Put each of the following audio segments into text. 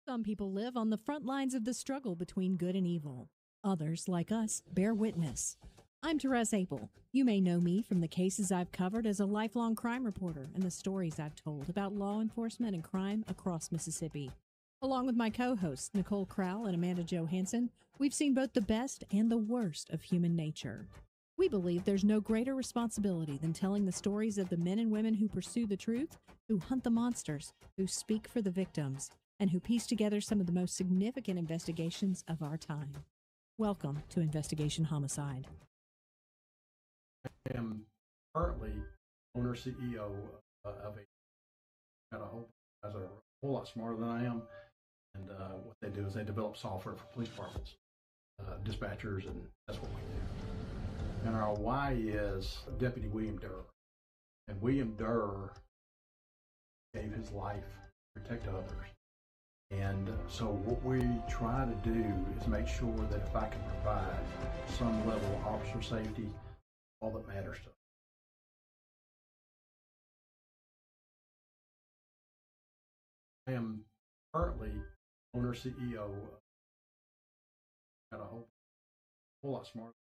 Some people live on the front lines of the struggle between good and evil. Others, like us, bear witness. I'm Therese Apel. You may know me from the cases I've covered as a lifelong crime reporter and the stories I've told about law enforcement and crime across Mississippi. Along with my co-hosts, Nicole Crowell and Amanda Johansson, we've seen both the best and the worst of human nature. We believe there's no greater responsibility than telling the stories of the men and women who pursue the truth, who hunt the monsters, who speak for the victims, and who piece together some of the most significant investigations of our time. Welcome to Investigation Homicide. I am currently owner CEO of a guys are a whole lot smarter than I am, and what they do is they develop software for police departments, dispatchers, and that's what we do. And our why is Deputy William Durr, and William Durr gave his life to protect others. And so what we try to do is make sure that if I can provide some level of officer safety, all that matters to us. I am currently owner CEO. Got a whole lot smarter.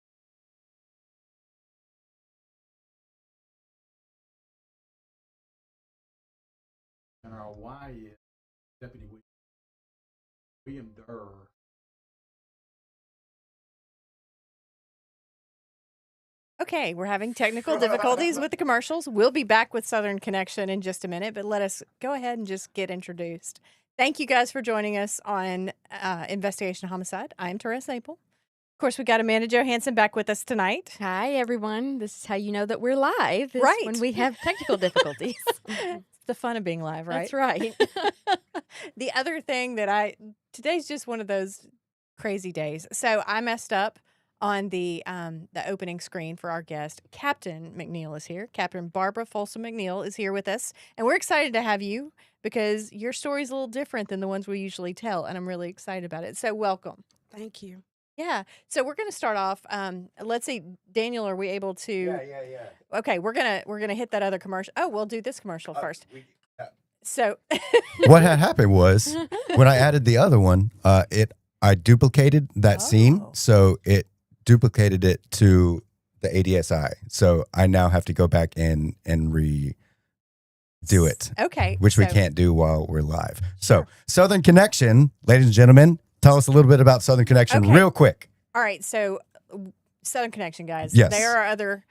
And our why is Deputy William Durr. Okay, we're having technical difficulties with the commercials. We'll be back with Southern Connection in just a minute, but let us go ahead and just get introduced. Thank you guys for joining us on Investigation Homicide. I'm Therese Apel. Of course, we got Amanda Johansson back with us tonight. Hi, everyone. This is how you know that we're live, is Right. when we have technical difficulties. It's the fun of being live, right? That's right. The other thing that today's just one of those crazy days. So I messed up on the opening screen for our guest. Captain McNeal is here. Captain Barbara Folsom-McNeal is here with us. And we're excited to have you because your story's a little different than the ones we usually tell. And I'm really excited about it. So welcome. Thank you. Yeah. So we're going to start off. Let's see, Daniel, are we able to? Yeah. Okay, we're gonna hit that other commercial. Oh, we'll do this commercial first. So What had happened was when I added the other one, I duplicated that scene, Oh. so it duplicated it to the ADSI. So I now have to go back in and redo it, Okay, which we so- can't do while we're live. So Sure. Southern Connection, ladies and gentlemen, tell us a little bit about Southern Connection Okay. real quick. All right, so Southern Connection, guys. Yes. They are our other.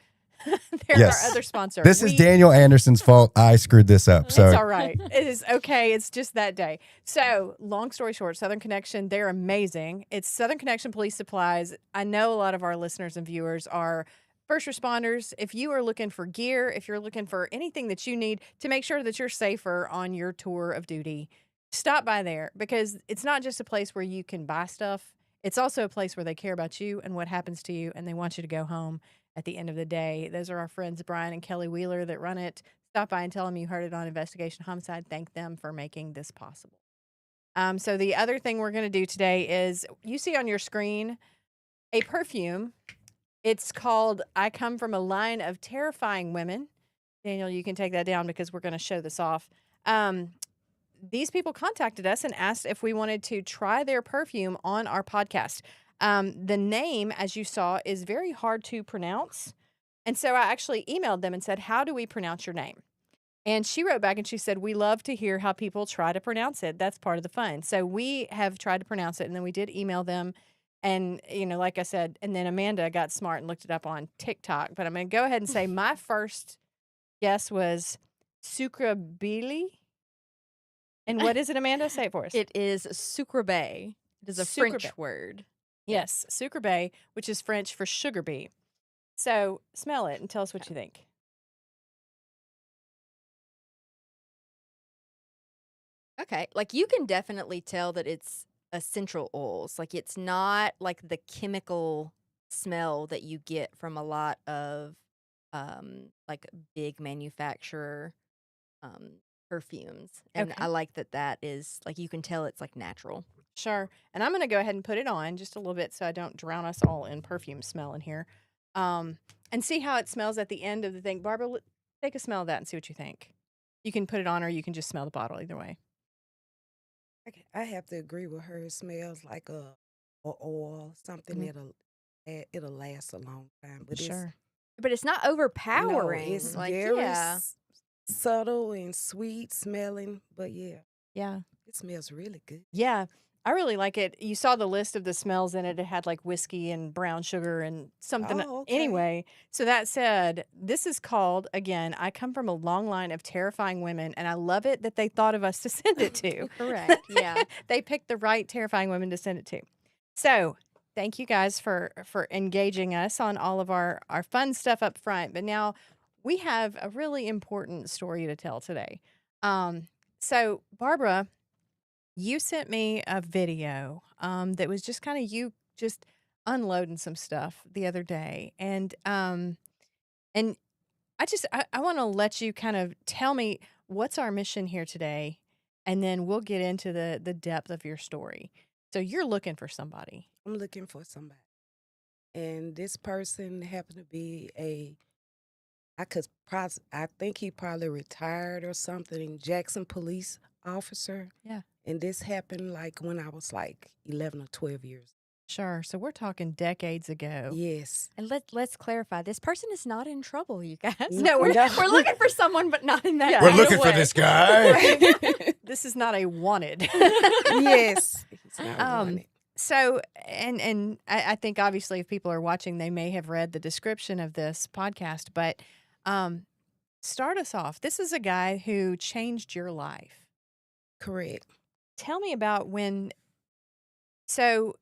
Yes. Our other sponsor. This is Daniel Anderson's fault. I screwed this up. It's So all right. It is okay. It's just that day. So, long story short, Southern Connection, they're amazing. It's Southern Connection Police Supplies. I know a lot of our listeners and viewers are first responders. If you are looking for gear, if you're looking for anything that you need to make sure that you're safer on your tour of duty, stop by there because it's not just a place where you can buy stuff. It's also a place where they care about you and what happens to you, and they want you to go home at the end of the day. Those are our friends Brian and Kelly Wheeler that run it. Stop by and tell them you heard it on Investigation Homicide. Thank them for making this possible. So the other thing we're going to do today is you see on your screen a perfume. It's called I Come From a Line of Terrifying Women. Daniel, you can take that down because we're going to show this off. These people contacted us and asked if we wanted to try their perfume on our podcast. The name, as you saw, is very hard to pronounce. And so I actually emailed them and said, how do we pronounce your name? And she wrote back and she said, we love to hear how people try to pronounce it. That's part of the fun. So we have tried to pronounce it, and then we did email them. And, like I said, and then Amanda got smart and looked it up on TikTok. But I'm going to go ahead and say my first guess was sucrabili. And what is it, Amanda? Say it for us. It is sucre bay. It is a Sucre French bay. word. Yes, sucre bay, which is French for sugar bee. So smell it and tell us what you think. Okay. Like, you can definitely tell that it's essential oils. Like, it's not like the chemical smell that you get from a lot of like big manufacturer perfumes. And Okay. I like that is like, you can tell it's like natural. Sure. And I'm going to go ahead and put it on just a little bit so I don't drown us all in perfume smell in here. And see how it smells at the end of the thing. Barbara, take a smell of that and see what you think. You can put it on or you can just smell the bottle either way. I have to agree with her. It smells like a oil, something Mhm. it'll last a long time. But Sure. But it's not no, overpowering. it's Like, very yeah. subtle and sweet smelling. But yeah, Yeah. it smells really good. Yeah. I really like it. You saw the list of the smells in it. It had like whiskey and brown sugar and something. Oh, okay. Anyway, so that said, this is called, again, I come from a long line of terrifying women, and I love it that they thought of us to send it to. Correct. Yeah. They picked the right terrifying women to send it to. So thank you guys for engaging us on all of our fun stuff up front. But now we have a really important story to tell today. So Barbara, you sent me a video that was just kind of you just unloading some stuff the other day, and I want to let you kind of tell me what's our mission here today, and then we'll get into the depth of your story. So you're looking for somebody. I'm looking for somebody, and this person happened to be I think he probably retired or something. Jackson Police officer. Yeah. And this happened like when I was like 11 or 12 years. Sure. So we're talking decades ago. Yes. And let's clarify. This person is not in trouble, you guys. No, No, we're no. we're looking for someone, but not in that. Yeah. We're kind of looking for way. this guy. This is not a wanted. Yes. He's not wanted. So, and I think obviously if people are watching, they may have read the description of this podcast, but start us off. This is a guy who changed your life. Correct. Tell me about so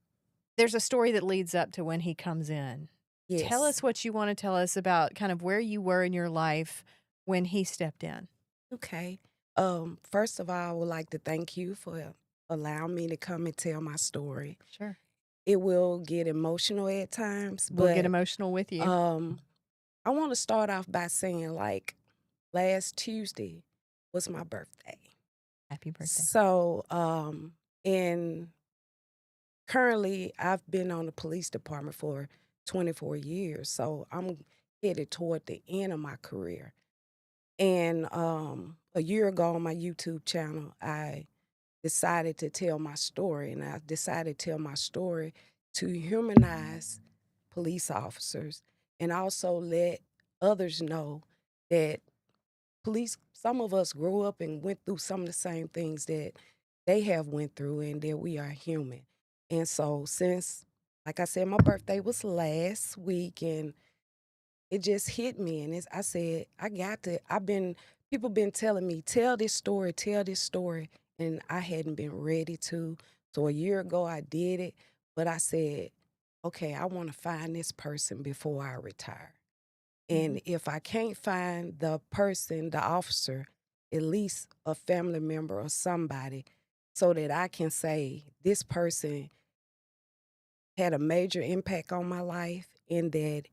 there's a story that leads up to when he comes in. Yes. Tell us what you want to tell us about kind of where you were in your life when he stepped in. Okay. First of all, I would like to thank you for allowing me to come and tell my story. Sure. It will get emotional at times, We'll but get emotional with you. I want to start off by saying like last Tuesday was my birthday. Happy birthday. So, and currently I've been on the police department for 24 years. So I'm headed toward the end of my career. And a year ago on my YouTube channel, I decided to tell my story. And I decided to tell my story to humanize police officers and also let others know that some of us grew up and went through some of the same things that they have went through and that we are human. And so since, like I said, my birthday was last week and it just hit me. And I said, people been telling me, tell this story. And I hadn't been ready to. So a year ago I did it, but I said, okay, I want to find this person before I retire. And if I can't find the person, the officer, at least a family member or somebody, so that I can say this person had a major impact on my life and that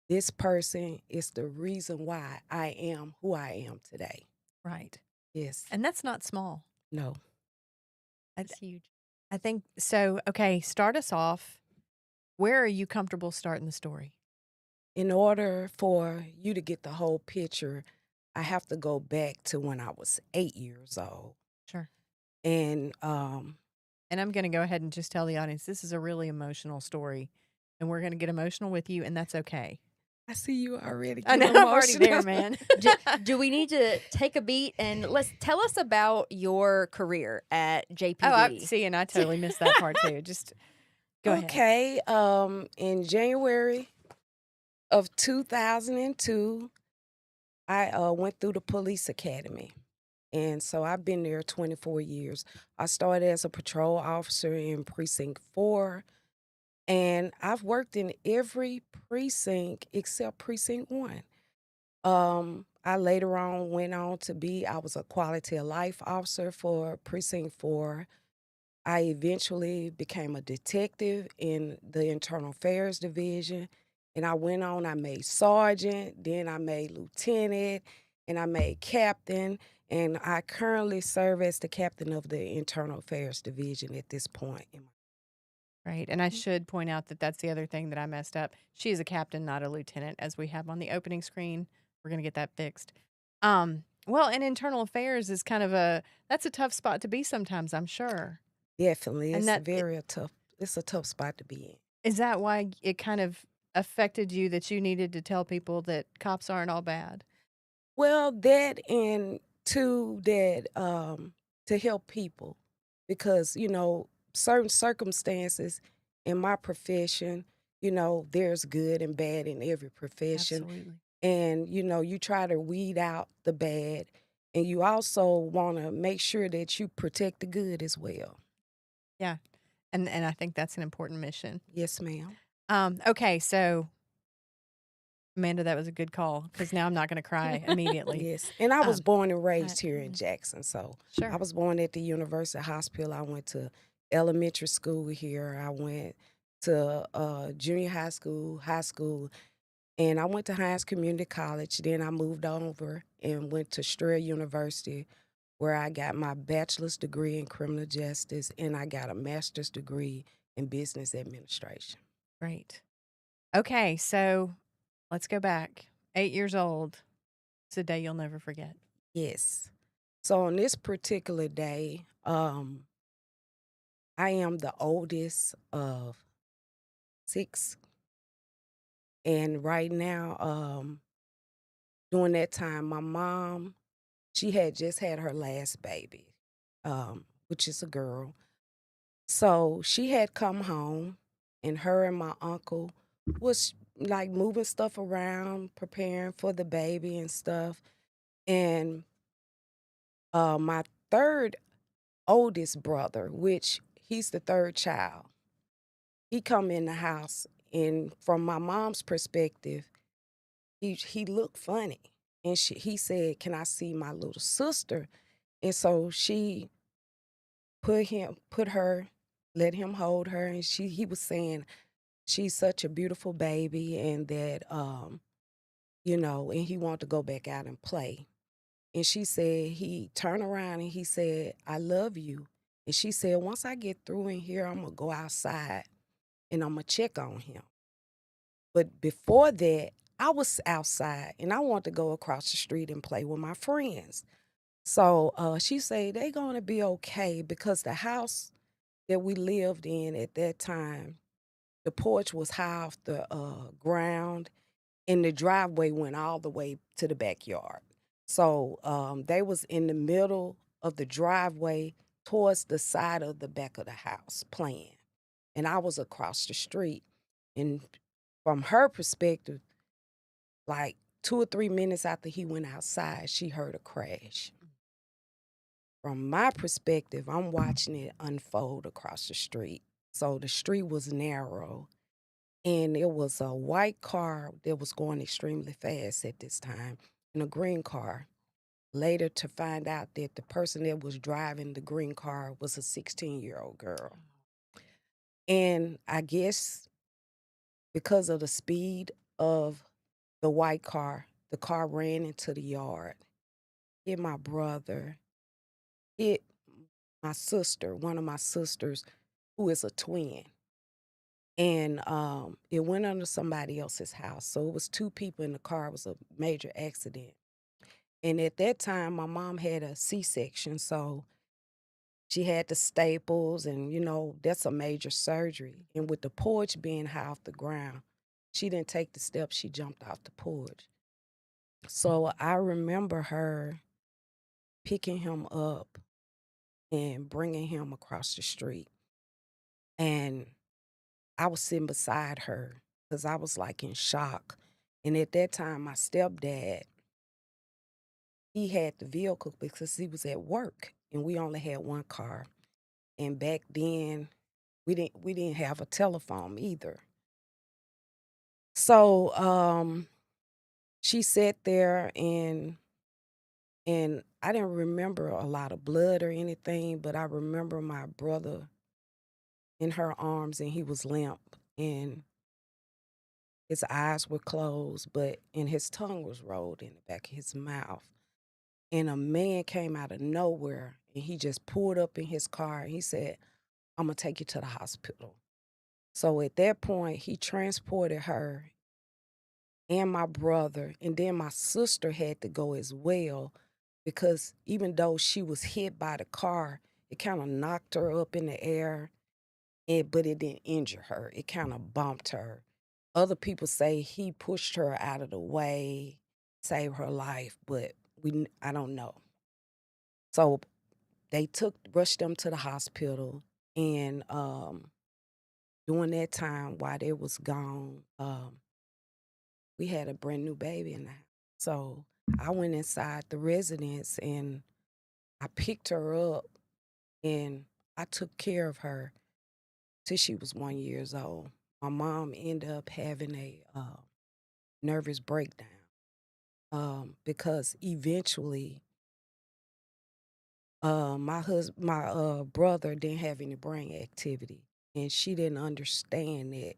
this person is the reason why I am who I am today. Right. Yes. And that's not small. No. That's huge. I think so. Okay, start us off. Where are you comfortable starting the story? In order for you to get the whole picture, I have to go back to when I was 8 years old. Sure. And And I'm going to go ahead and just tell the audience this is a really emotional story, and we're going to get emotional with you, and that's okay. I see you already. I know, getting I'm already there, emotional. man. Do we need to take a beat and tell us about your career at JPD? Oh, I see, and I totally missed that part too. Just go ahead. Okay. In January of 2002, I went through the police academy. And so I've been there 24 years. I started as a patrol officer in Precinct 4. And I've worked in every precinct except Precinct 1. I later on went on to I was a quality of life officer for Precinct 4. I eventually became a detective in the Internal Affairs Division. And I went on, I made sergeant, then I made lieutenant, and I made captain. And I currently serve as the captain of the Internal Affairs Division at this point in my Right. And I should point out that that's the other thing that I messed up. She is a captain, not a lieutenant, as we have on the opening screen. We're going to get that fixed. Well, and internal affairs is kind of that's a tough spot to be sometimes, I'm sure. Definitely, And it's a tough spot to be in. is that why it kind of affected you that you needed to tell people that cops aren't all bad? Well, that and two, that to help people, because certain circumstances in my profession, there's good and bad in every profession, Absolutely. and you try to weed out the bad, and you also want to make sure that you protect the good as well. Yeah. And I think that's an important mission. Yes, ma'am. Okay, so Amanda, that was a good call because now I'm not going to cry immediately. Yes, and I was born and I- raised here in Jackson, so Sure. I was born at the University Hospital. I went to elementary school here. I went to junior high school, and I went to Hines Community College. Then I moved over and went to Strayer University, where I got my bachelor's degree in criminal justice, and I got a master's degree in business administration. Great. Okay, so let's go back. 8 years old. It's a day you'll never forget. Yes. So on this particular day, I am the oldest of 6, and right now, during that time, my mom, she had just had her last baby, which is a girl. So she had come home, and her and my uncle was like moving stuff around, preparing for the baby and stuff. And my third oldest brother, which he's the third child, he come in the house, and from my mom's perspective, he looked funny, and he said, "Can I see my little sister?" And so she put her, let him hold her, and he was saying she's such a beautiful baby, and that and he wanted to go back out and play. And she said, he turned around and he said, "I love you." And she said, "Once I get through in here, I'm gonna go outside and I'm gonna check on him." But before that, I was outside and I wanted to go across the street and play with my friends. So she said they gonna be okay, because the house that we lived in at that time, the porch was high off the ground, and the driveway went all the way to the backyard. So they was in the middle of the driveway towards the side of the back of the house playing, and I was across the street. And from her perspective, like 2 or 3 minutes after he went outside, she heard a crash. From my perspective, I'm watching it unfold across the street. So the street was narrow, and it was a white car that was going extremely fast at this time, and a green car. Later to find out that the person that was driving the green car was a 16-year-old girl. And I guess because of the speed of the white car, the car ran into the yard, hit my brother, hit my sister, one of my sisters, who is a twin. And it went under somebody else's house. So it was 2 people in the car. It was a major accident. And at that time, my mom had a C-section, so she had the staples, and that's a major surgery. And with the porch being high off the ground, she didn't take the steps, she jumped off the porch. So I remember her picking him up and bringing him across the street. And I was sitting beside her because I was like in shock. And at that time, my stepdad, he had the vehicle because he was at work, and we only had one car. And back then, we didn't have a telephone either. So she sat there, and I didn't remember a lot of blood or anything, but I remember my brother in her arms, and he was limp, and his eyes were closed, and his tongue was rolled in the back of his mouth. And a man came out of nowhere, and he just pulled up in his car, and he said, "I'm gonna take you to the hospital." So at that point, he transported her and my brother, and then my sister had to go as well, because even though she was hit by the car, it kind of knocked her up in the air, but it didn't injure her. It kind of bumped her. Other people say he pushed her out of the way, saved her life, but I don't know. So they rushed them to the hospital, and during that time while they was gone, we had a brand new baby in the house. So I went inside the residence and I picked her up and I took care of her till she was 1 year old. My mom ended up having a nervous breakdown because eventually my brother didn't have any brain activity, and she didn't understand it.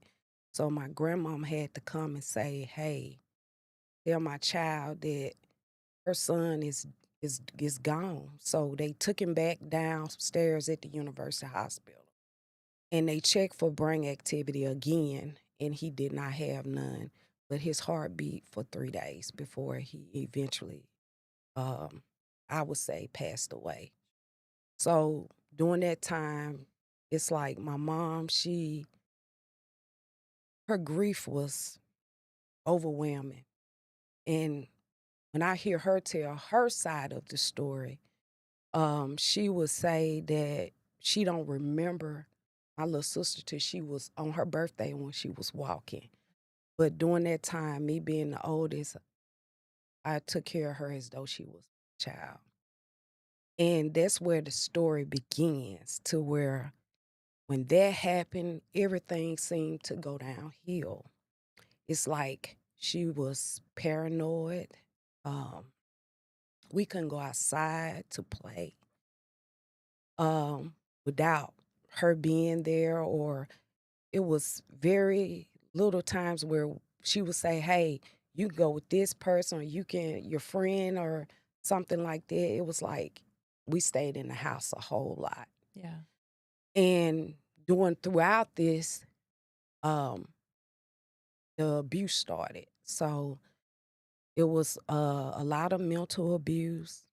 So my grandmom had to come and say, "Hey, tell my child that her son is gone." So they took him back downstairs at the University Hospital, and they checked for brain activity again, and he did not have none. But his heart beat for 3 days before he eventually, I would say, passed away. So during that time, it's like my mom, her grief was overwhelming. And when I hear her tell her side of the story, she would say that she don't remember my little sister till she was on her birthday when she was walking. But during that time, me being the oldest, I took care of her as though she was a child. And that's where the story begins, to where when that happened, everything seemed to go downhill. It's like she was paranoid. Um, we couldn't go outside to play without her being there, or it was very little times where she would say, "Hey, you can go with this person, or your friend, or something like that." It was like we stayed in the house a whole lot. Yeah. And throughout this, um, the abuse started. So it was a lot of mental abuse.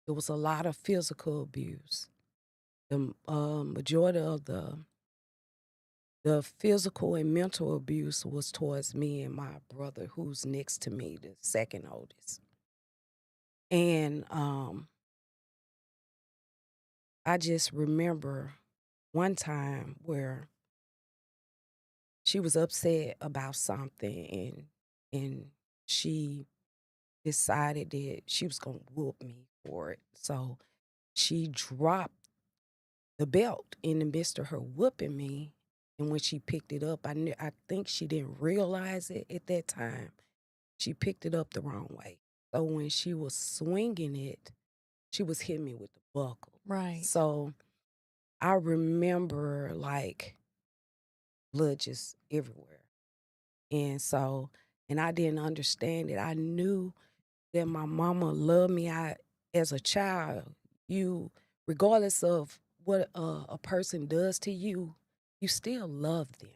It was a lot of physical abuse. The majority of the physical and mental abuse was towards me and my brother, who's next to me, the second oldest. And I just remember one time where she was upset about something, and she decided that she was gonna whoop me for it. So she dropped the belt in the midst of her whooping me. And when she picked it up, I think she didn't realize it at that time. She picked it up the wrong way. So when she was swinging it, she was hitting me with the buckle. Right. So I remember like blood just everywhere. And I didn't understand it. I knew that my mama loved me. As a child, regardless of what a person does to you, you still love them.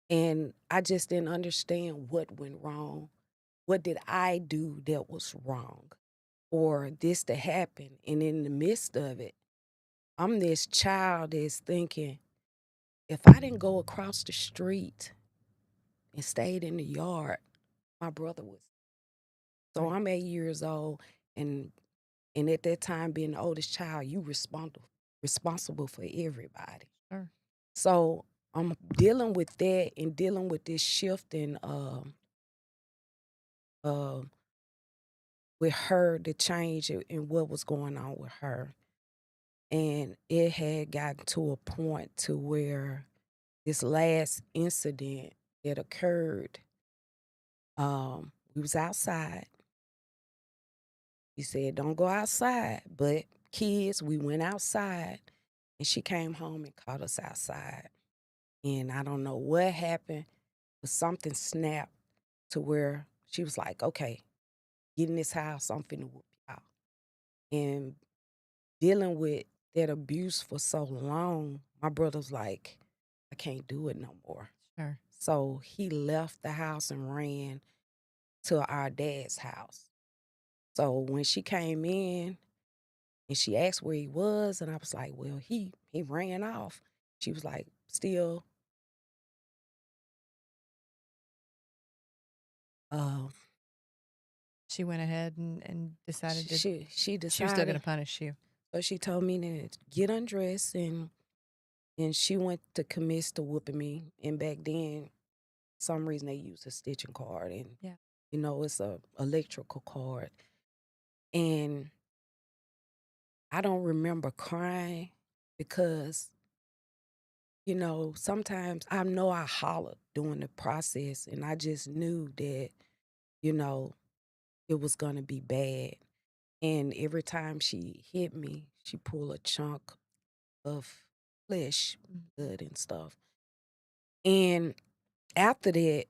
And I just didn't understand what went wrong. What did I do that was wrong? Or this to happen? And in the midst of it, I'm this child that's thinking, if I didn't go across the street and stayed in the yard, my brother was. So Right. I'm 8 years old, and at that time, being the oldest child, you responsible for everybody. Sure. So I'm dealing with that and dealing with this shift in uh, with her, the change in what was going on with her. And it had gotten to a point to where this last incident that occurred, we was outside. He said, "Don't go outside." But kids, we went outside, and she came home and caught us outside. And I don't know what happened, but something snapped to where she was like, "Okay, get in this house. I'm finna whoop y'all." And dealing with that abuse for so long, my brother's like, "I can't do it no more." Sure. So he left the house and ran to our dad's house. So when she came in and she asked where he was, and I was like, well, he ran off. She was like, still, uh, She went ahead and decided to. she She was still going to decided. punish you. So she told me to get undressed, and she went to commit to whooping me. And back then, some reason they used a stitching cord, and Yeah. it's a electrical cord. And I don't remember crying because sometimes I know I hollered during the process, and I just knew that you know it was gonna be bad. And every time she hit me, she pulled a chunk of flesh, blood, and stuff. And after that,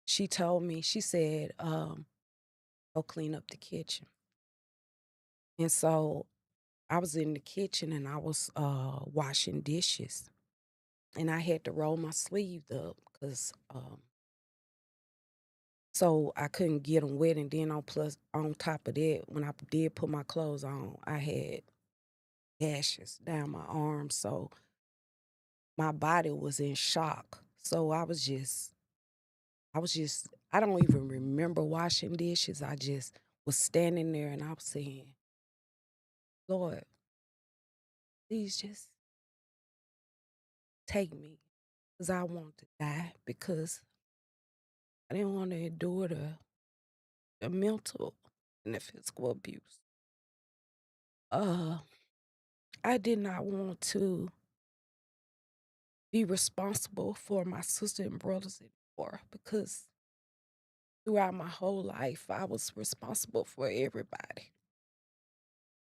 she told me, she said, go clean up the kitchen. And so I was in the kitchen and I was washing dishes. And I had to roll my sleeves up because so I couldn't get them wet. And then on top of that, when I did put my clothes on, I had gashes down my arms. So my body was in shock. So I don't even remember washing dishes. I just was standing there and I was saying, Lord, please just take me because I want to die because I didn't want to endure the mental and the physical abuse. I did not want to be responsible for my sister and brothers anymore because throughout my whole life, I was responsible for everybody.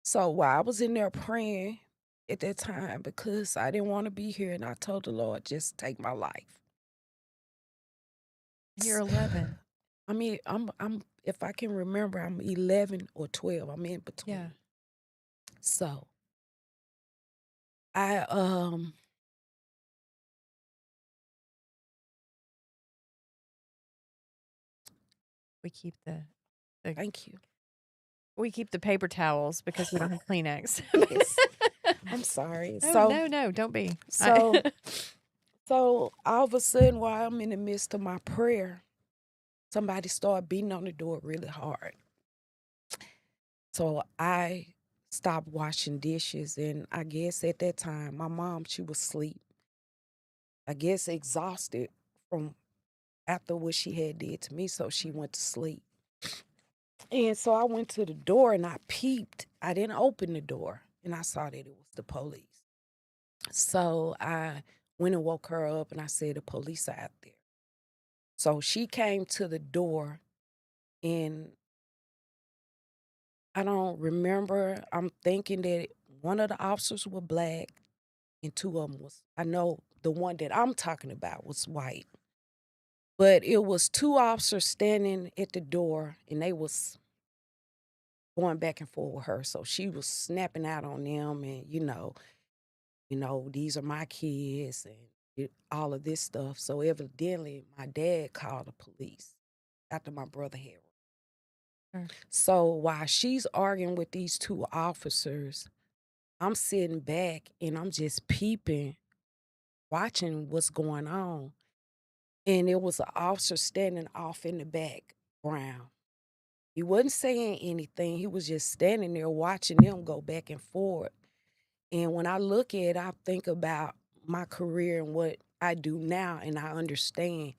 So while I was in there praying at that time because I didn't want to be here, and I told the Lord, just take my life. You're 11. I mean, I'm if I can remember, I'm 11 or 12. I'm in between. Yeah. So I We keep the thank you. we keep the paper towels because we don't have Kleenex. Yes. I'm sorry. No, no, don't be. So so all of a sudden, while I'm in the midst of my prayer, somebody started beating on the door really hard. So I stopped washing dishes, and I guess at that time, my mom, she was asleep. I guess exhausted from after what she had did to me, so she went to sleep. And so I went to the door and I peeped. I didn't open the door, and I saw that it was the police. So I went and woke her up, and I said, the police are out there. So she came to the door, and I don't remember. I'm thinking that one of the officers was black and two of them was, I know the one that I'm talking about was white. But it was two officers standing at the door, and they was going back and forth with her. So she was snapping out on them, and these are my kids and all of this stuff. So evidently, my dad called the police after my brother had. Sure. So while she's arguing with these two officers, I'm sitting back and I'm just peeping, watching what's going on. And it was an officer standing off in the background. He wasn't saying anything. He was just standing there watching them go back and forth. And when I look at it, I think about my career and what I do now, and I understand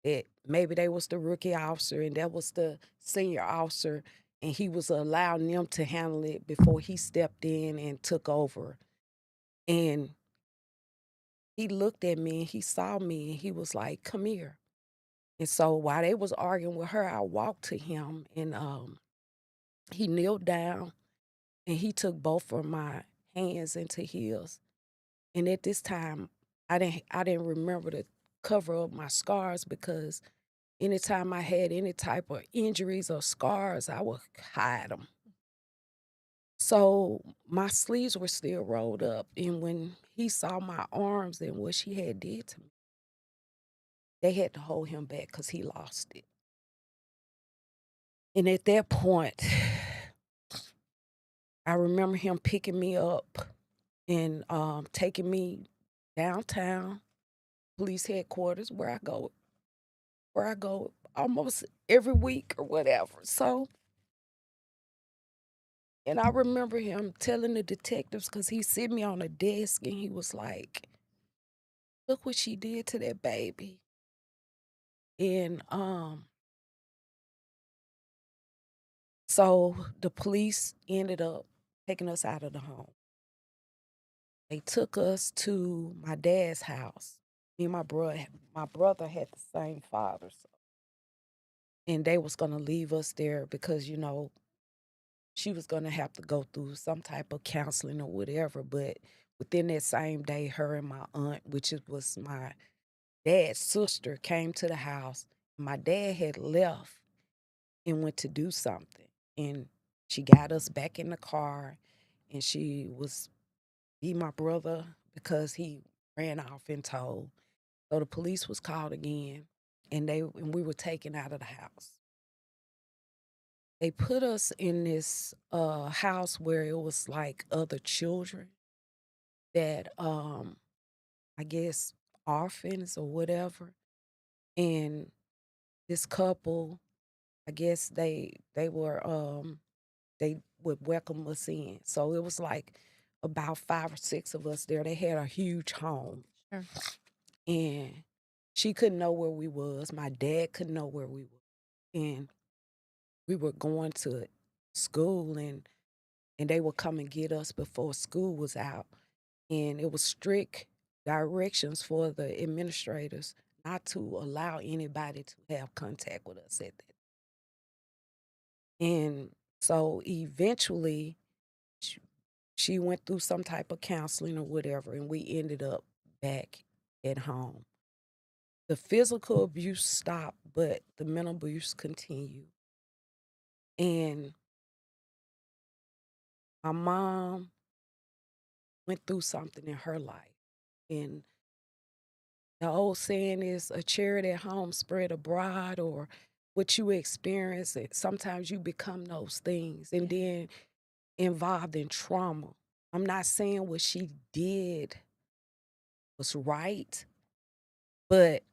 that maybe they was the rookie officer and that was the senior officer, and he was allowing them to handle it before he stepped in and took over. And he looked at me and he saw me and he was like, come here. And so while they was arguing with her, I walked to him and he kneeled down and he took both of my hands into his. And at this time, I didn't remember to cover up my scars because anytime I had any type of injuries or scars, I would hide them. So my sleeves were still rolled up. And when he saw my arms and what she had did to me, they had to hold him back because he lost it. And at that point, I remember him picking me up and taking me downtown police headquarters where I go almost every week or whatever. So, and I remember him telling the detectives, because he sit me on a desk and he was like, look what she did to that baby. And so the police ended up taking us out of the home. They took us to my dad's house. Me and my brother had the same father, so, and they was gonna leave us there because she was gonna have to go through some type of counseling or whatever. But within that same day, her and my aunt, was my dad's sister, came to the house. My dad had left and went to do something, and she got us back in the car, and she was beat my brother because he ran off and told. So the police was called again, and we were taken out of the house. They put us in this house where it was like other children that I guess orphans or whatever. And this couple, I guess they would welcome us in. So it was like about 5 or 6 of us there. They had a huge home. Sure. And she couldn't know where we was. My dad couldn't know where we were. And we were going to school, and they would come and get us before school was out. And it was strict directions for the administrators not to allow anybody to have contact with us at that. And so eventually she went through some type of counseling or whatever, and we ended up back at home. The physical abuse stopped, but the mental abuse continued. And my mom went through something in her life. And the old saying is, a charity at home spread abroad, or what you experience, and sometimes you become those things, and then involved in trauma. I'm not saying what she did was right, but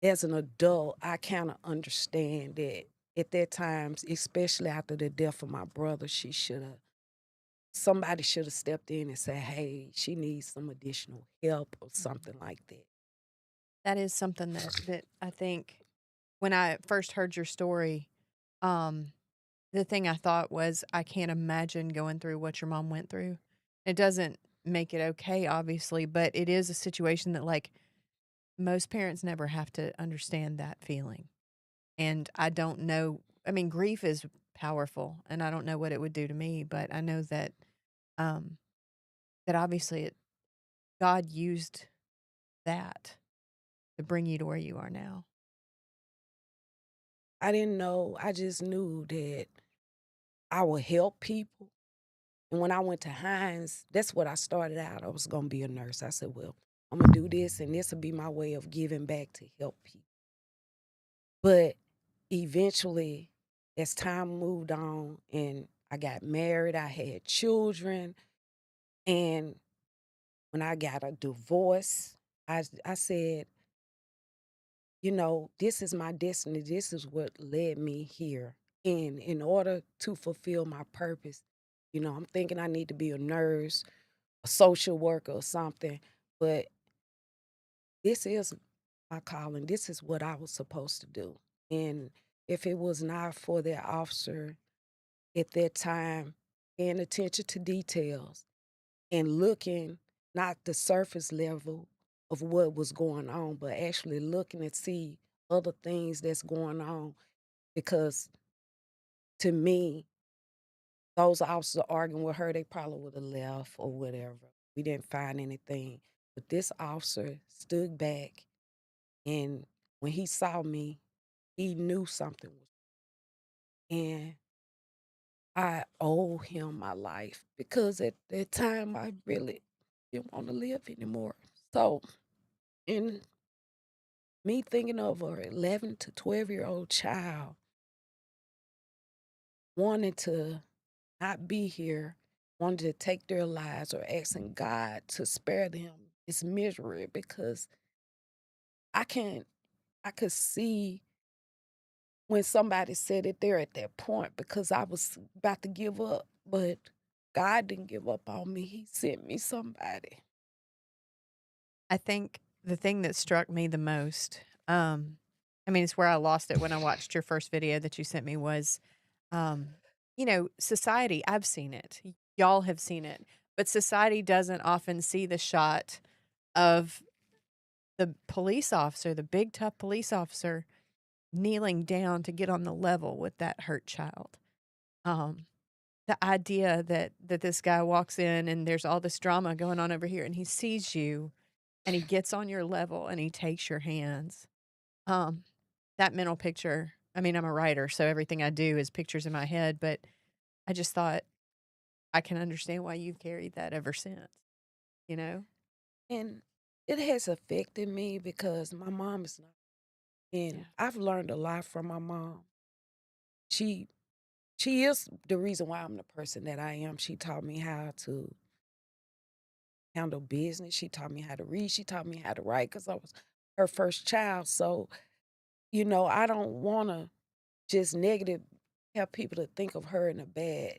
as an adult, I kind of understand that at that time, especially after the death of my brother, somebody should have stepped in and said, hey, she needs some additional help or something like that. That is something that I think when I first heard your story, the thing I thought was, I can't imagine going through what your mom went through. It doesn't make it okay, obviously, but it is a situation that, like, most parents never have to understand that feeling. And I don't know, I mean, grief is powerful, and I don't know what it would do to me, but I know that um that obviously God used that to bring you to where you are now. I didn't know, I just knew that I would help people. And when I went to Hines, that's what I started out. I was going to be a nurse. I said, well, I'm going to do this, and this will be my way of giving back to help people. But eventually, as time moved on and I got married, I had children. And when I got a divorce, I said, this is my destiny. This is what led me here. And in order to fulfill my purpose, I'm thinking I need to be a nurse, a social worker, or something. But this is my calling. This is what I was supposed to do. And if it was not for that officer at that time paying attention to details and looking, not the surface level of what was going on, but actually looking to see other things that's going on. Because to me, those officers arguing with her, they probably would have left or whatever. We didn't find anything. But this officer stood back, and when he saw me, he knew something was. And I owe him my life, because at that time I really didn't want to live anymore. So, in me thinking of an 11 to 12-year-old child, wanting to not be here, wanting to take their lives, or asking God to spare them is misery, because I can I could see when somebody said it there at that point, because I was about to give up, but God didn't give up on me. He sent me somebody. I think the thing that struck me the most, I mean, it's where I lost it when I watched your first video that you sent me was, um, society, I've seen it. Y'all have seen it. But society doesn't often see the shot of the police officer, the big, tough police officer, kneeling down to get on the level with that hurt child. Um, the idea that this guy walks in and there's all this drama going on over here and he sees you and he gets on your level and he takes your hands. That mental picture, I mean, I'm a writer, so everything I do is pictures in my head, but I just thought I can understand why you've carried that ever since, you know? And it has affected me because my mom is not. And Yeah. I've learned a lot from my mom. She she is the reason why I'm the person that I am. She taught me how to handle business. She taught me how to read. She taught me how to write because I was her first child. So, I don't want to just negative have people to think of her in a bad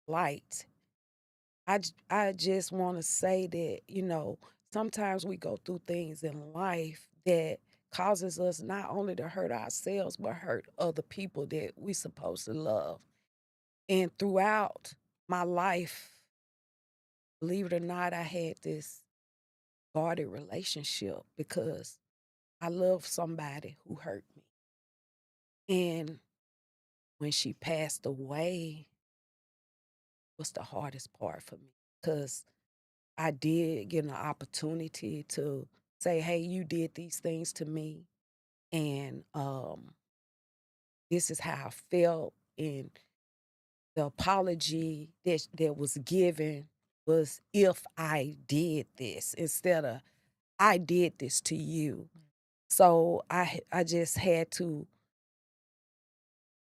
light. I just want to say that, sometimes we go through things in life that causes us not only to hurt ourselves, but hurt other people that we supposed to love. And throughout my life, believe it or not, I had this guarded relationship because I loved somebody who hurt me. And when she passed away was the hardest part for me because I did get an opportunity to say, hey, you did these things to me. And this is how I felt. And the apology that was given was if I did this instead of I did this to you. So I just had to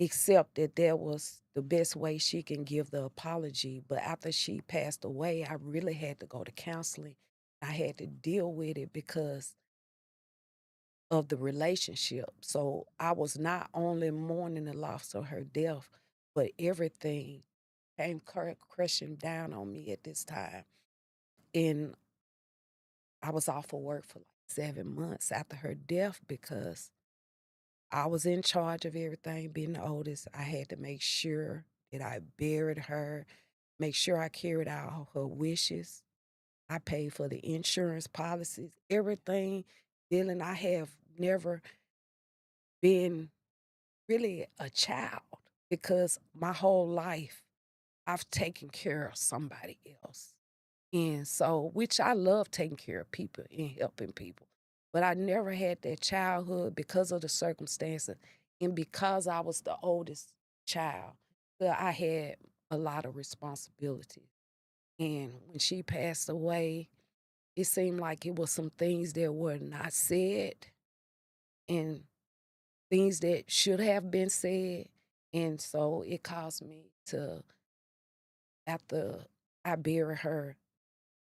accept that that was the best way she can give the apology. But after she passed away, I really had to go to counseling. I had to deal with it because of the relationship. So I was not only mourning the loss of her death, but everything came crashing down on me at this time. And I was off of work for like 7 months after her death because I was in charge of everything, being the oldest. I had to make sure that I buried her, make sure I carried out all her wishes. I paid for the insurance policies, everything. Dylan, I have never been really a child because my whole life I've taken care of somebody else. And so, which I love taking care of people and helping people. But I never had that childhood because of the circumstances and because I was the oldest child. That I had a lot of responsibility. And when she passed away, it seemed like it was some things that were not said and things that should have been said. And so it caused me to, after I buried her,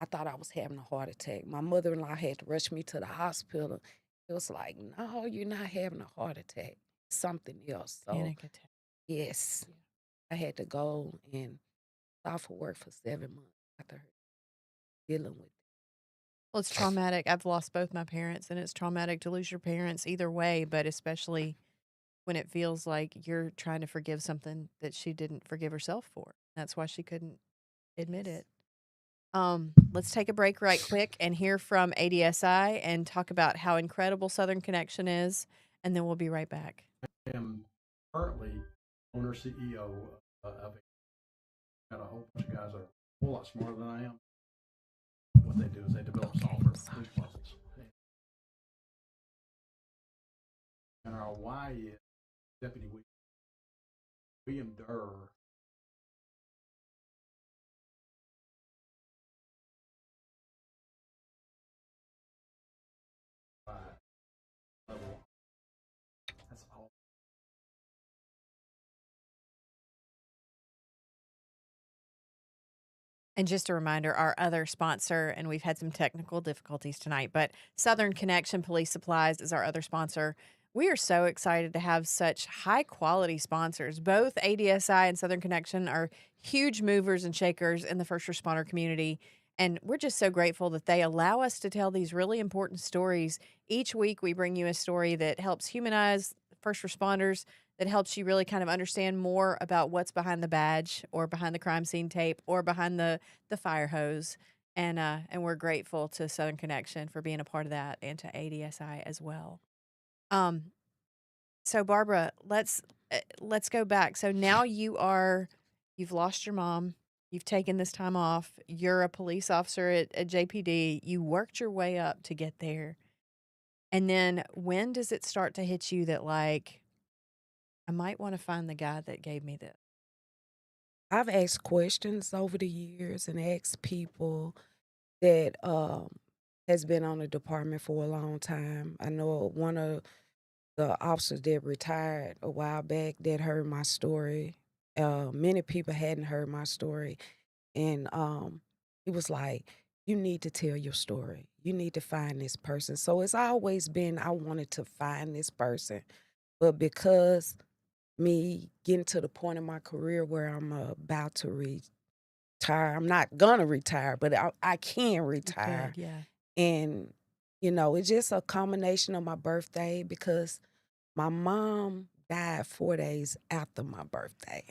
I thought I was having a heart attack. My mother-in-law had to rush me to the hospital. It was like, no, you're not having a heart attack. Something else. So, Panic attack. yes, I had to go and off of work for 7 months after her dealing with it. Well, it's traumatic. I've lost both my parents, and it's traumatic to lose your parents either way, but especially when it feels like you're trying to forgive something that she didn't forgive herself for. That's why she couldn't admit it. Let's take a break right quick and hear from ADSI and talk about how incredible Southern Connection is, and then we'll be right back. I am currently owner CEO of got a whole bunch of guys that are a whole lot smarter than I am. What they do is they develop software for police departments. And our why is Deputy William Durr And just a reminder, our other sponsor, and we've had some technical difficulties tonight, but Southern Connection Police Supplies is our other sponsor. We are so excited to have such high quality sponsors. Both ADSI and Southern Connection are huge movers and shakers in the first responder community. And we're just so grateful that they allow us to tell these really important stories. Each week, we bring you a story that helps humanize first responders, that helps you really kind of understand more about what's behind the badge or behind the crime scene tape or behind the fire hose. And we're grateful to Southern Connection for being a part of that, and to ADSI as well. So Barbara, let's go back. So now you've lost your mom. You've taken this time off. You're a police officer at JPD. You worked your way up to get there. And then when does it start to hit you that, like, I might want to find the guy that gave me this? I've asked questions over the years and asked people that has been on the department for a long time. I know one of the officers that retired a while back that heard my story. Many people hadn't heard my story. And he was like, you need to tell your story. You need to find this person. So it's always been, I wanted to find this person. But because me getting to the point in my career where I'm about to retire, I'm not going to retire, but I can retire. Good, yeah. And, you know, it's just a combination of my birthday, because my mom died 4 days after my birthday.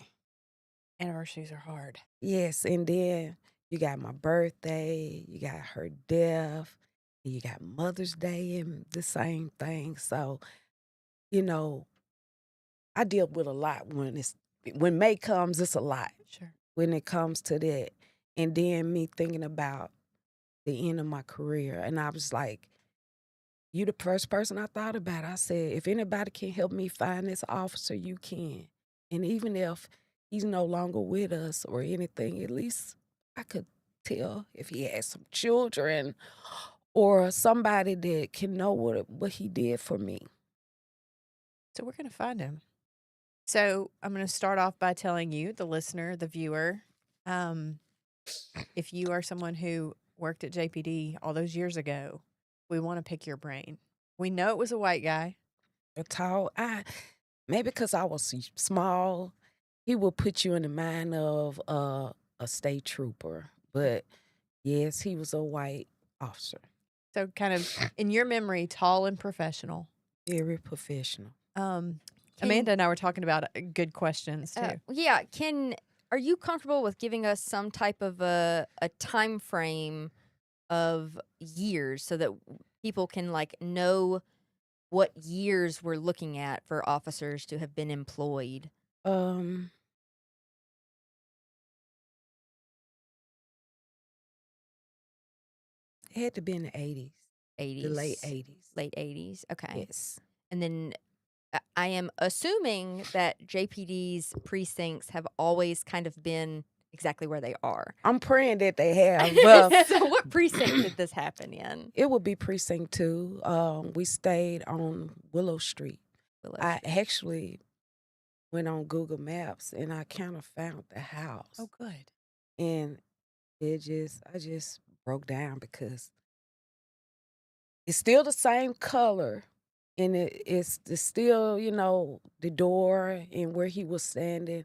Anniversaries are hard. Yes, and then you got my birthday, you got her death, and you got Mother's Day and the same thing. So, you know, I deal with a lot when May comes, it's a lot Sure. when it comes to that. And then me thinking about the end of my career. And I was like, you the first person I thought about. I said, if anybody can help me find this officer, you can. And even if he's no longer with us or anything, at least I could tell if he has some children or somebody that can know what he did for me. So we're going to find him. So I'm going to start off by telling you, the listener, the viewer, if you are someone who worked at JPD all those years ago, we want to pick your brain. We know it was a white guy. A tall, maybe because I was small, he would put you in the mind of a state trooper. But yes, he was a white officer. So kind of in your memory, tall and professional. Very professional. Amanda and I were talking about good questions too. Yeah, are you comfortable with giving us some type of a time frame of years so that people can like know what years we're looking at for officers to have been employed? It had to be in the 80s. 80s. The late 80s. Late 80s. Okay. Yes. And then I am assuming that JPD's precincts have always kind of been exactly where they are. I'm praying that they have. But So what precinct did this happen in? it would be Precinct 2. We stayed on Willow Street. I actually went on Google Maps and I kind of found the house. Oh, good. And I just broke down because it's still the same color. And it's still, you know, the door and where he was standing.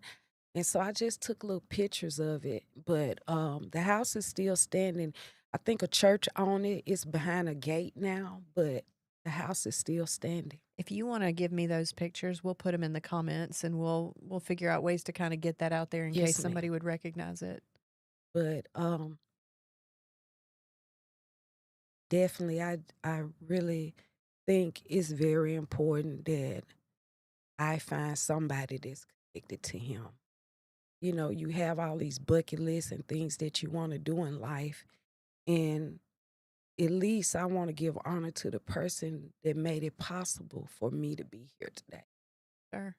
And so I just took little pictures of it. But the house is still standing. I think a church on it is behind a gate now, but the house is still standing. If you want to give me those pictures, we'll put them in the comments, and we'll figure out ways to kind of get that out there in Yes, case somebody ma'am. would recognize it. But definitely, I really think it's very important that I find somebody that's connected to him. You know, you have all these bucket lists and things that you want to do in life. And at least I want to give honor to the person that made it possible for me to be here today. Sure.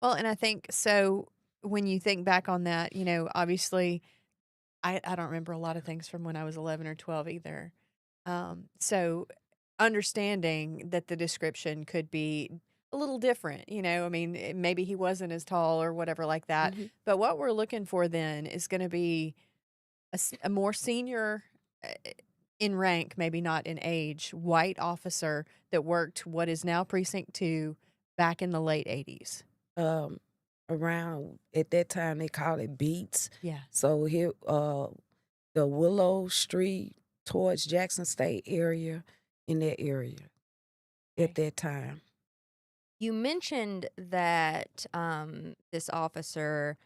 Well, and I think so when you think back on that, you know, obviously I don't remember a lot of things from when I was 11 or 12 either. So understanding that the description could be a little different, you know, I mean, maybe he wasn't as tall or whatever like that. Mhm. But what we're looking for then is going to be a more senior uh, in rank, maybe not in age, white officer that worked what is now Precinct 2 back in the late 80s? Um, Around at that time they called it Beats. Yeah. So here, the Willow Street towards Jackson State area, in that area at Okay. that time. You mentioned that this officer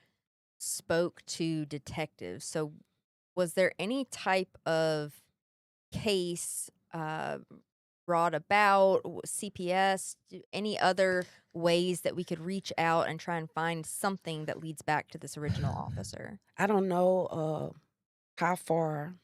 spoke to detectives. So, was there any type of case brought about, CPS, any other ways that we could reach out and try and find something that leads back to this original officer? I don't know how far.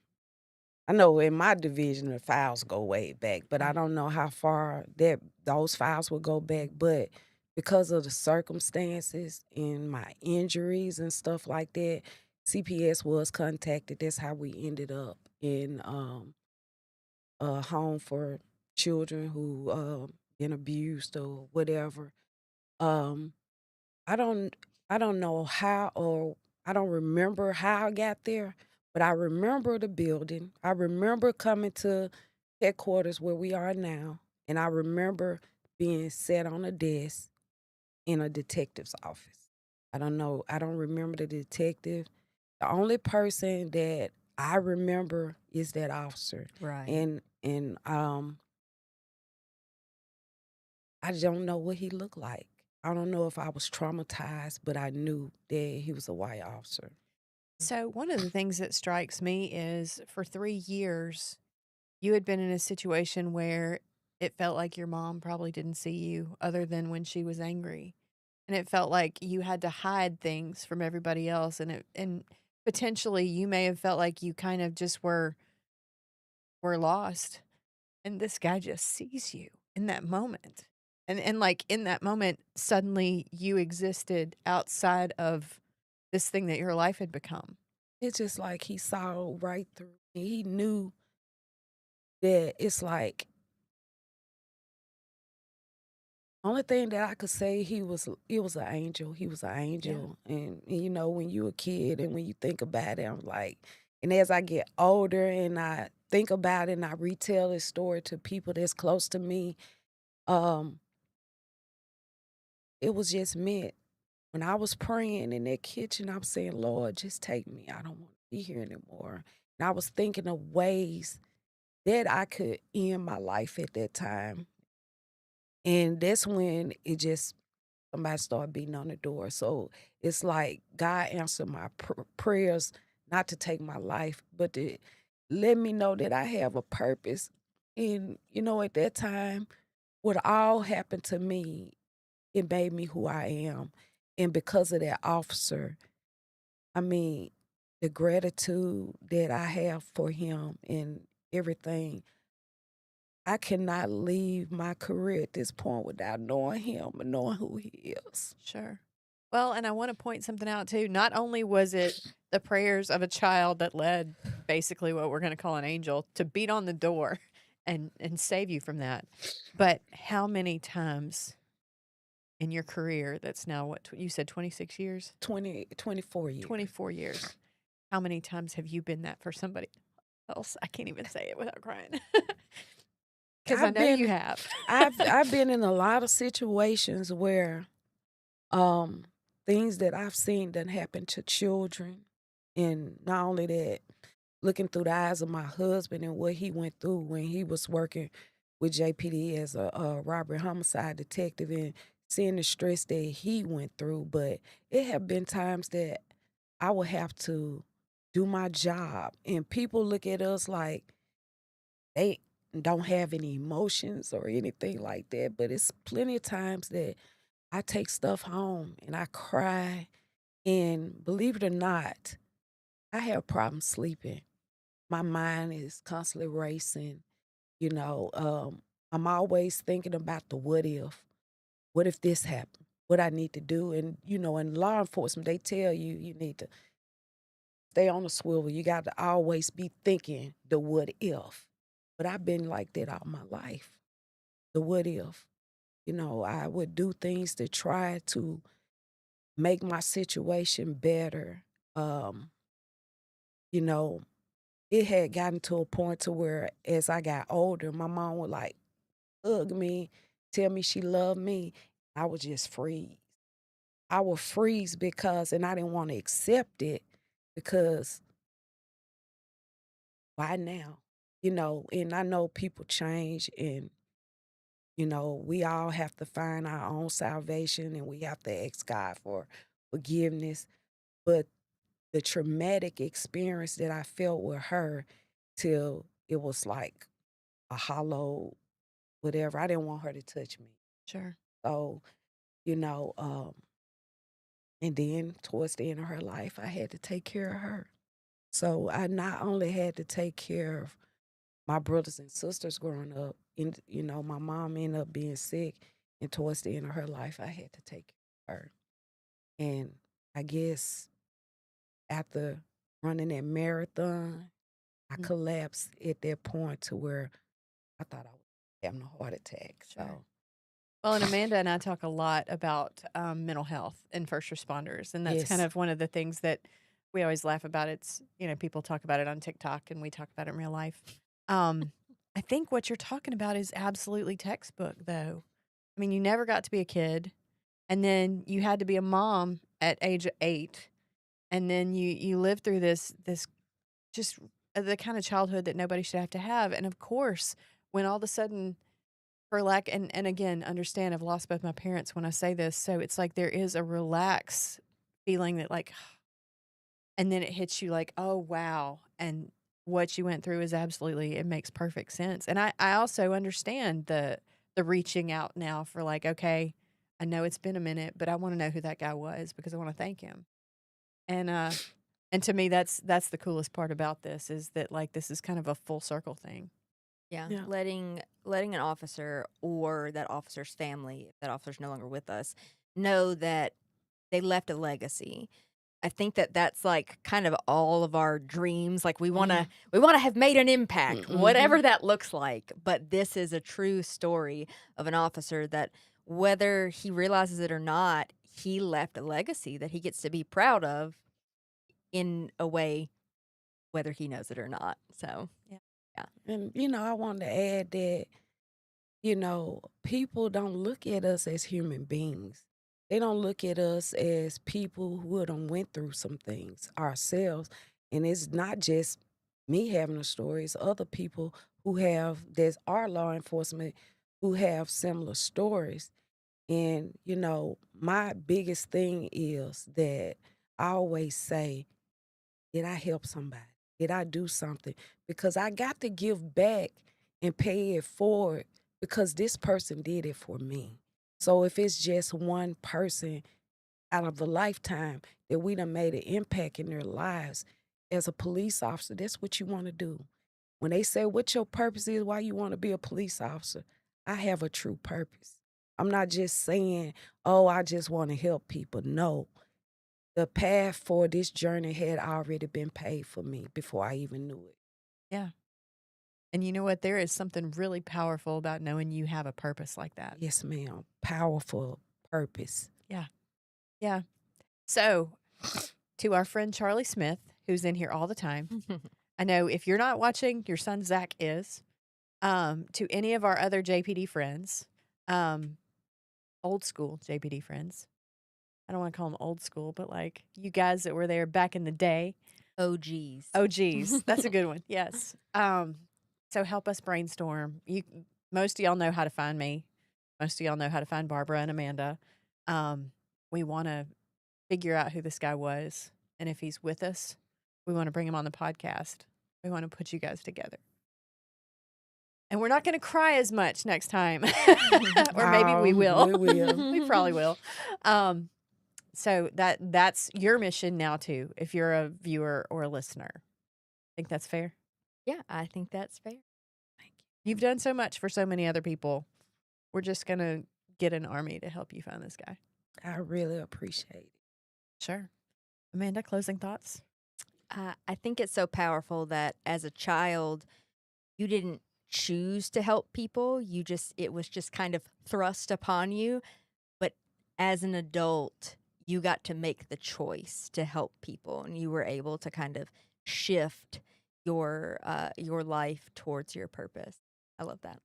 I know in my division the files go way back, but I Right. don't know how far that those files would go back. But because of the circumstances and my injuries and stuff like that, CPS was contacted. That's how we ended up in a home for children who been abused or whatever. Um, I don't I don't know how, or I don't remember how I got there, but I remember the building. I remember coming to headquarters where we are now, and I remember being sat on a desk in a detective's office. I don't know. I don't remember the detective. The only person that I remember is that officer. Right. And I don't know what he looked like. I don't know if I was traumatized, but I knew that he was a white officer. So, one of the things that strikes me is for 3 years, you had been in a situation where it felt like your mom probably didn't see you other than when she was angry. And it felt like you had to hide things from everybody else. And potentially you may have felt like you kind of just were lost. And this guy just sees you in that moment. And like in that moment, suddenly you existed outside of this thing that your life had become. It's just like he saw right through me. He knew that it's like only thing that I could say he was an angel. He was an angel. And you know, when you a kid and when you think about it, I'm like, and as I get older and I think about it and I retell this story to people that's close to me, um, it was just meant. When I was praying in that kitchen, I'm saying, Lord, just take me. I don't want to be here anymore. And I was thinking of ways that I could end my life at that time. And that's when it just, somebody started beating on the door. So it's like God answered my prayers not to take my life, but to let me know that I have a purpose. And, you know, at that time, what all happened to me, it made me who I am. And because of that officer, I mean, the gratitude that I have for him and everything, I cannot leave my career at this point without knowing him and knowing who he is. Sure. Well, and I want to point something out too. Not only was it the prayers of a child that led basically what we're going to call an angel to beat on the door and save you from that, but how many times in your career that's now what you said 26 years? 24 years. 24 years. How many times have you been that for somebody else? I can't even say it without crying. Cuz I I've know you been have. I've been in a lot of situations where um things that I've seen that happen to children, and not only that, looking through the eyes of my husband and what he went through when he was working with JPD as a robbery homicide detective, and seeing the stress that he went through. But it have been times that I would have to do my job and people look at us like they don't have any emotions or anything like that. But it's plenty of times that I take stuff home and I cry. And believe it or not, I have problems sleeping. My mind is constantly racing. You know, I'm always thinking about the what if. What if this happened? What I need to do. And, you know, in law enforcement, they tell you you need to stay on the swivel. You got to always be thinking the what if. But I've been like that all my life. The what if. You know, I would do things to try to make my situation better. Um, you know, it had gotten to a point to where as I got older, my mom would like hug me, tell me she loved me. I would just freeze. I would freeze because, and I didn't want to accept it because why now? And I know people change and, we all have to find our own salvation and we have to ask God for forgiveness. But the traumatic experience that I felt with her till it was like a hollow, whatever, I didn't want her to touch me. Sure. So, you know, and then towards the end of her life, I had to take care of her. So I not only had to take care of my brothers and sisters growing up, and my mom ended up being sick, and towards the end of her life, I had to take care of her. And I guess after running that marathon, I Mm. collapsed at that point to where I thought I was having a heart attack. Sure. So Well, and Amanda and I talk a lot about mental health and first responders, and that's kind yes, of one of the things that we always laugh about. It's people talk about it on TikTok, and we talk about it in real life. I think what you're talking about is absolutely textbook, though. I mean, you never got to be a kid, and then you had to be a mom at age 8, and then you lived through this just the kind of childhood that nobody should have to have, and of course, when all of a sudden for lack and again, understand I've lost both my parents when I say this, so it's like there is a relaxed feeling that like and then it hits you like, "Oh, wow." And what you went through is absolutely it makes perfect sense. And I also understand the reaching out now for like, "Okay, I know it's been a minute, but I wanna know who that guy was because I wanna thank him." And, and to me, that's the coolest part about this is that, like, this is kind of a full circle thing. Yeah, yeah, letting an officer or that officer's family, if that officer's no longer with us, know that they left a legacy. I think that that's like kind of all of our dreams. Like we want to have made an impact, mm-hmm, whatever that looks like. But this is a true story of an officer that whether he realizes it or not, he left a legacy that he gets to be proud of in a way, whether he knows it or not. So Yeah. yeah. and I wanted to add that people don't look at us as human beings. They don't look at us as people who done went through some things ourselves. And it's not just me having a story, it's other people there's our law enforcement who have similar stories. And, my biggest thing is that I always say, did I help somebody? Did I do something? Because I got to give back and pay it forward because this person did it for me. So if it's just one person out of a lifetime that we done made an impact in their lives, as a police officer, that's what you want to do. When they say what your purpose is, why you want to be a police officer, I have a true purpose. I'm not just saying, oh, I just want to help people. No, the path for this journey had already been paid for me before I even knew it. Yeah. And you know what? There is something really powerful about knowing you have a purpose like that. Yes, ma'am. Powerful purpose. Yeah. Yeah. So, to our friend Charlie Smith, who's in here all the time, I know if you're not watching, your son Zach is. To any of our other JPD friends, old school JPD friends. I don't want to call them old school, but like you guys that were there back in the day. OGs. Oh, geez. That's a good one. Yes. So help us brainstorm. Most of y'all know how to find me. Most of y'all know how to find Barbara and Amanda. We want to figure out who this guy was. And if he's with us, we want to bring him on the podcast. We want to put you guys together. And we're not going to cry as much next time. Or maybe we will. We will. We probably will. So that's your mission now too, if you're a viewer or a listener. Think that's fair? Yeah, I think that's fair. You've done so much for so many other people. We're just going to get an army to help you find this guy. I really appreciate it. Sure. Amanda, closing thoughts? I think it's so powerful that as a child, you didn't choose to help people. It was just kind of thrust upon you. But as an adult, you got to make the choice to help people and you were able to kind of shift your life towards your purpose. I love that.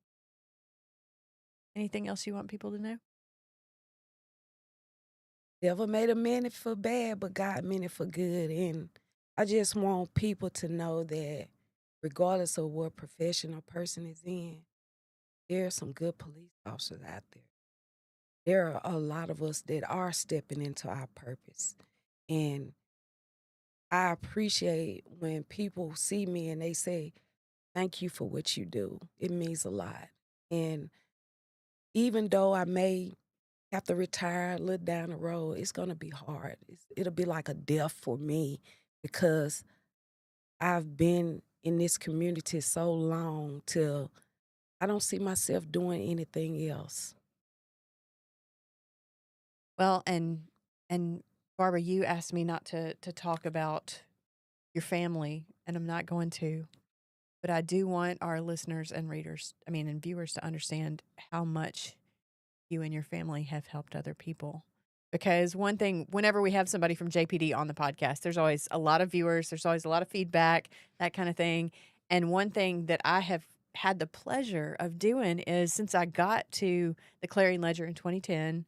Anything else you want people to know? Devil made a meant it for bad, but God meant it for good. And I just want people to know that regardless of what profession a person is in, there are some good police officers out there. There are a lot of us that are stepping into our purpose. And I appreciate when people see me and they say, thank you for what you do. It means a lot. And even though I may have to retire, look down the road, it's going to be hard. It'll be like a death for me because I've been in this community so long till I don't see myself doing anything else. Well, and Barbara, you asked me not to talk about your family, and I'm not going to. But I do want our listeners and readers, and viewers to understand how much you and your family have helped other people. Because one thing, whenever we have somebody from JPD on the podcast, there's always a lot of viewers, there's always a lot of feedback, that kind of thing. And one thing that I have had the pleasure of doing is since I got to the Clarion Ledger in 2010,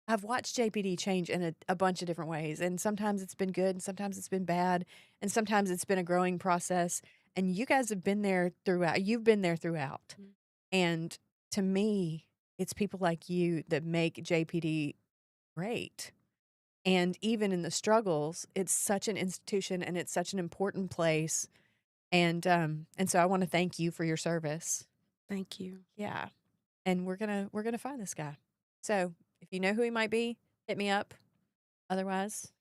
I've watched JPD change in a bunch of different ways. And sometimes it's been good, and sometimes it's been bad, and sometimes it's been a growing process. And you guys have been there throughout. You've been there throughout. Mm. And to me, it's people like you that make JPD great. And even in the struggles, it's such an institution and it's such an important place. And so I want to thank you for your service. Thank you. Yeah. And we're gonna find this guy. So if you know who he might be, hit me up. Otherwise,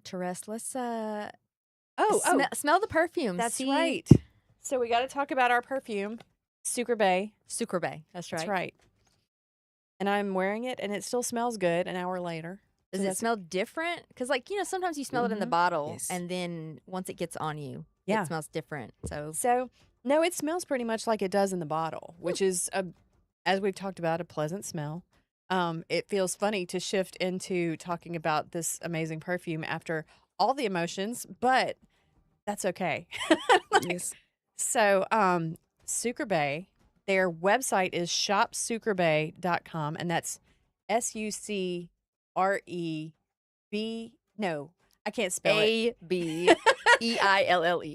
Therese, let's oh, smell the perfume. that's See- right. So we got to talk about our perfume, Sucre Bay. Sucre Bay. That's right. That's right. And I'm wearing it, and it still smells good an hour later. Does So it smell different? Because, sometimes you smell it in the Mhm. bottle, Yes. and then once it gets on you, Yeah. it smells different. So no, it smells pretty much like it does in the bottle, which is as we've talked about, a pleasant smell. It feels funny to shift into talking about this amazing perfume after all the emotions, but that's okay. Yes. So, Sucre Bay, their website is shopsucrebay.com, and that's SUCREB. No, I can't spell it. ABEILLE.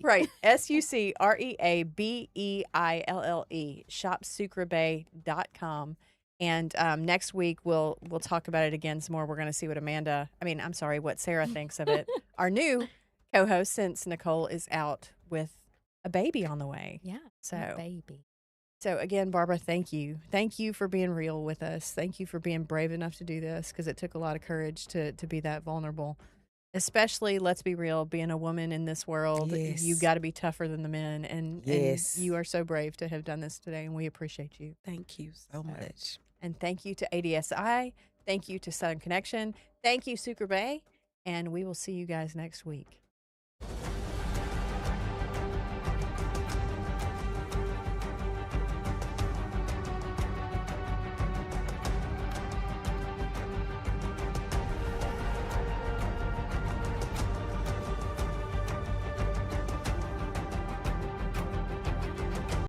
Right. SUCREABEILLE. Shopsucrebay.com. And next week we'll talk about it again some more. We're going to see what Sarah thinks of it. Our new co-host, since Nicole is out with a baby on the way. Yeah. So Baby. So again, Barbara, thank you. Thank you for being real with us. Thank you for being brave enough to do this, because it took a lot of courage to be that vulnerable. Especially, let's be real, being a woman in this world, Yes. you got to be tougher than the men. And Yes. you are so brave to have done this today, and we appreciate you. Thank you so much. And thank you to ADSI. Thank you to Southern Connection. Thank you, Sucre Bay. And we will see you guys next week.